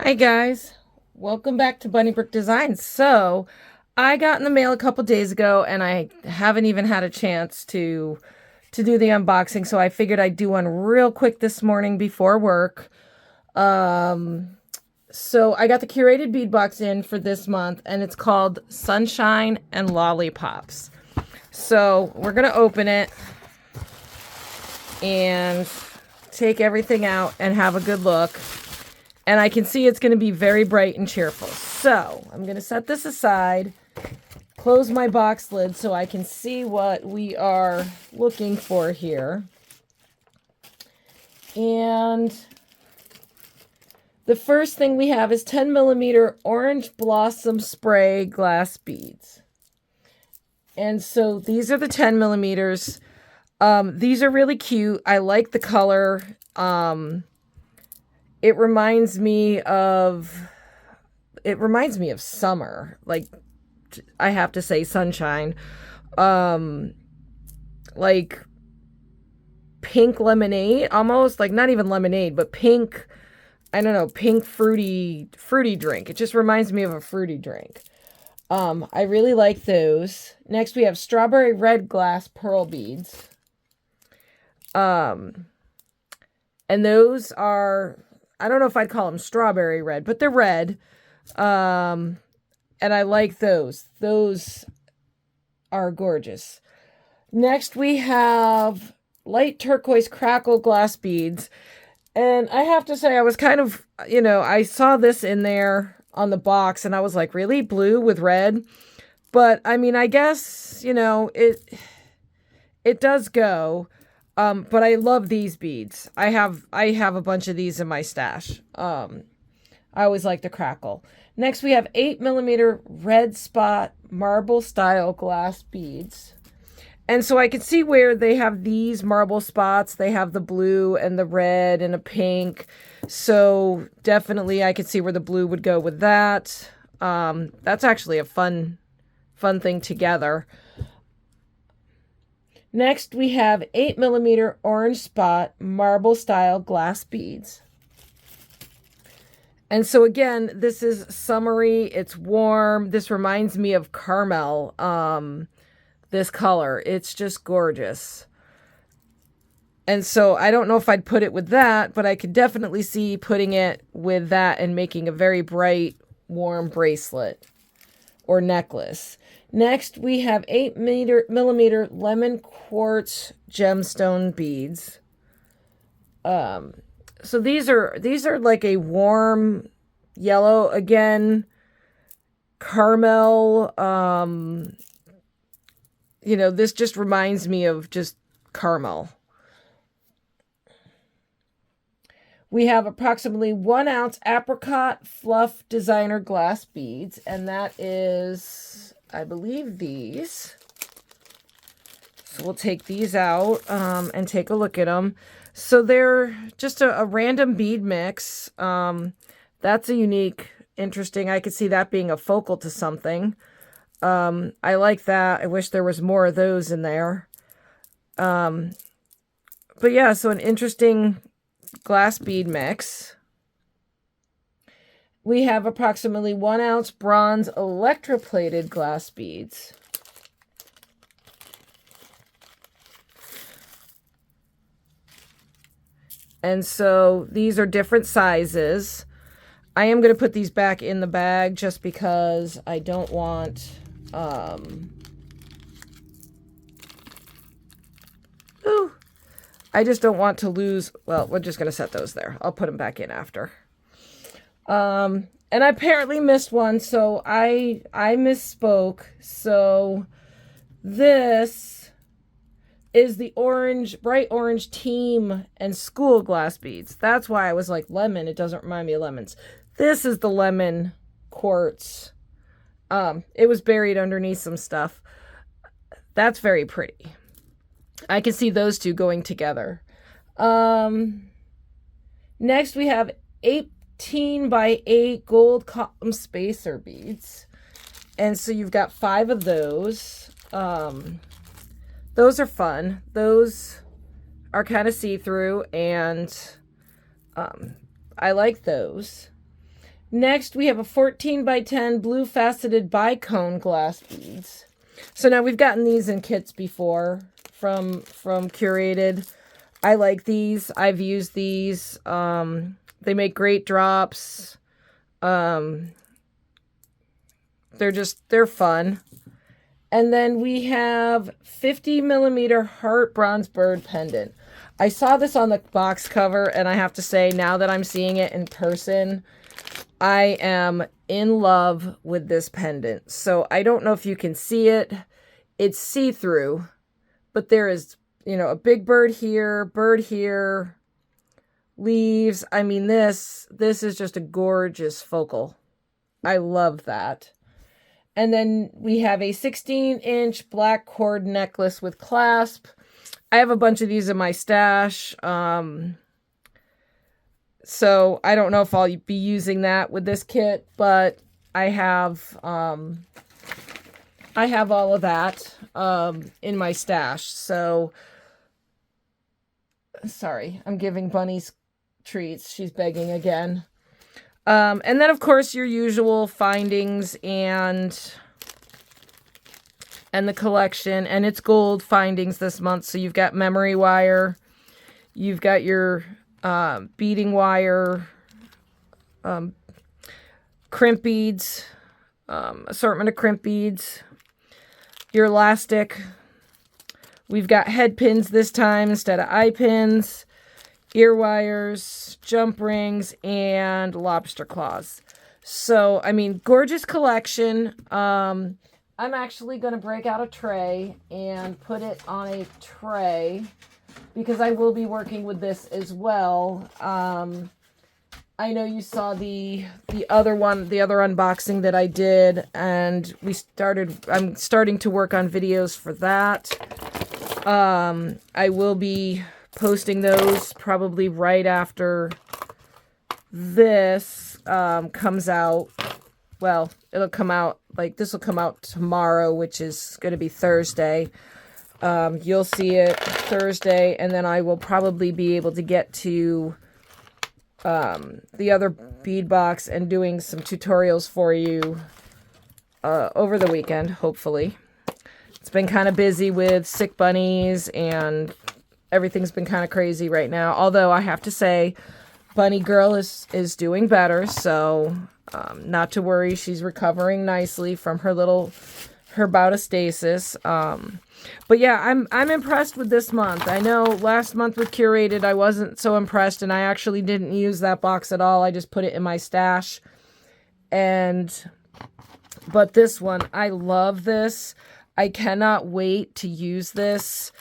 Hi guys, welcome back to Bunny Brick Designs. So, I got in the mail a couple days ago and I haven't even had a chance to do the unboxing, so I figured I'd do one real quick this morning before work. Um so I got the Curated Bead Box in for this month and it's called Sunshine and Lollipops. So, we're going to open it and take everything out and have a good look. And I can see it's going to be very bright and cheerful. So I'm going to set this aside, close my box lid so I can see what we are looking for here. And the first thing we have is 10 millimeter orange blossom spray glass beads. And so these are the 10 millimeters. These are really cute. I like the color. It reminds me of summer. Like, I have to say sunshine. Like pink lemonade, almost like not even lemonade, but pink, I don't know, pink fruity drink. It just reminds me of a fruity drink. I really like those. Next we have strawberry red glass pearl beads. And those are, I don't know if I'd call them strawberry red, but they're red. And I like those. Those are gorgeous. Next, we have light turquoise crackle glass beads. And I have to say, I was kind of, I saw this in there on the box and I was like, really? Blue with red? But I mean, I guess, it does go. But I love these beads. I have a bunch of these in my stash. I always like the crackle. Next we have 8 millimeter red spot marble style glass beads. And so I can see where they have these marble spots. They have the blue and the red and a pink. So definitely I could see where the blue would go with that. That's actually a fun thing together. Next, we have 8 millimeter orange spot marble style glass beads. And so again, this is summery. It's warm. This reminds me of caramel. This color. It's just gorgeous. And so I don't know if I'd put it with that, but I could definitely see putting it with that and making a very bright, warm bracelet or necklace. Next, we have 8 millimeter lemon quartz gemstone beads. So these are like a warm yellow, again, caramel. This just reminds me of just caramel. We have approximately 1 ounce apricot fluff designer glass beads, and that is, I believe, these. So we'll take these out and take a look at them. So they're just a random bead mix. That's a unique, interesting. I could see that being a focal to something. I like that. I wish there was more of those in there. But yeah, so an interesting glass bead mix. We have approximately 1 ounce bronze electroplated glass beads. And so these are different sizes. I am going to put these back in the bag just because I don't want, I just don't want to lose. Well, we're just going to set those there. I'll put them back in after. And I apparently missed one, so I misspoke. So this is the bright orange team and school glass beads. That's why I was like lemon. It doesn't remind me of lemons. This is the lemon quartz. It was buried underneath some stuff. That's very pretty. I can see those two going together. Next we have 18 by 8 gold column spacer beads. And so you've got 5 of those. Those are fun. Those are kind of see-through, and I like those. Next, we have a 14 by 10 blue faceted bicone glass beads. So now we've gotten these in kits before from Curated. I like these. I've used these. They make great drops. They're fun. And then we have 50 millimeter heart bronze bird pendant. I saw this on the box cover, and I have to say, now that I'm seeing it in person, I am in love with this pendant. So I don't know if you can see it. It's see-through, but there is, you know, a big bird here, leaves. I mean, this is just a gorgeous focal. I love that. And then we have a 16-inch black cord necklace with clasp. I have a bunch of these in my stash. So I don't know if I'll be using that with this kit, but I have all of that in my stash. So sorry, I'm giving Bunny's treats. She's begging again. And then, of course, your usual findings and the collection. And it's gold findings this month. So you've got memory wire. You've got your beading wire, crimp beads, assortment of crimp beads, your elastic. We've got head pins this time instead of eye pins, ear wires, jump rings, and lobster claws. So, I mean, gorgeous collection. I'm actually going to break out a tray and put it on a tray because I will be working with this as well. I know you saw the other unboxing that I did, and I'm starting to work on videos for that. I will be posting those probably right after this comes out. Well, it'll come out, like, this will come out tomorrow, which is going to be Thursday. You'll see it Thursday, and then I will probably be able to get to the other bead box and doing some tutorials for you over the weekend, hopefully. It's been kind of busy with sick bunnies, and everything's been kind of crazy right now. Although I have to say, Bunny Girl is doing better, so not to worry. She's recovering nicely from her bout of stasis. But yeah, I'm impressed with this month. I know last month with Curated, I wasn't so impressed, and I actually didn't use that box at all. I just put it in my stash. But this one, I love this. I cannot wait to use this.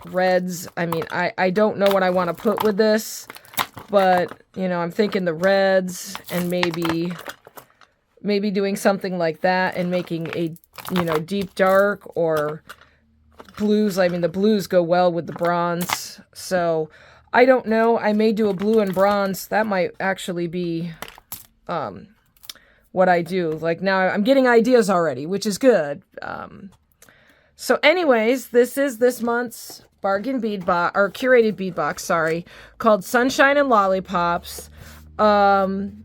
Reds, I mean, I don't know what I want to put with this, but, you know, I'm thinking the reds and maybe doing something like that and making a, you know, deep dark or blues. I mean, the blues go well with the bronze. So I don't know. I may do a blue and bronze. That might actually be what I do. Like, now I'm getting ideas already, which is good. So anyways, this is this month's bargain bead box, or Curated bead box, sorry, called Sunshine and Lollipops. I'm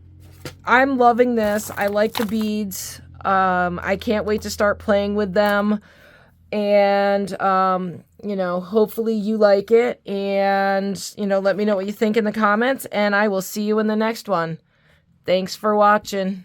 loving this. I like the beads. I can't wait to start playing with them. And, you know, hopefully you like it. And, you know, let me know what you think in the comments. And I will see you in the next one. Thanks for watching.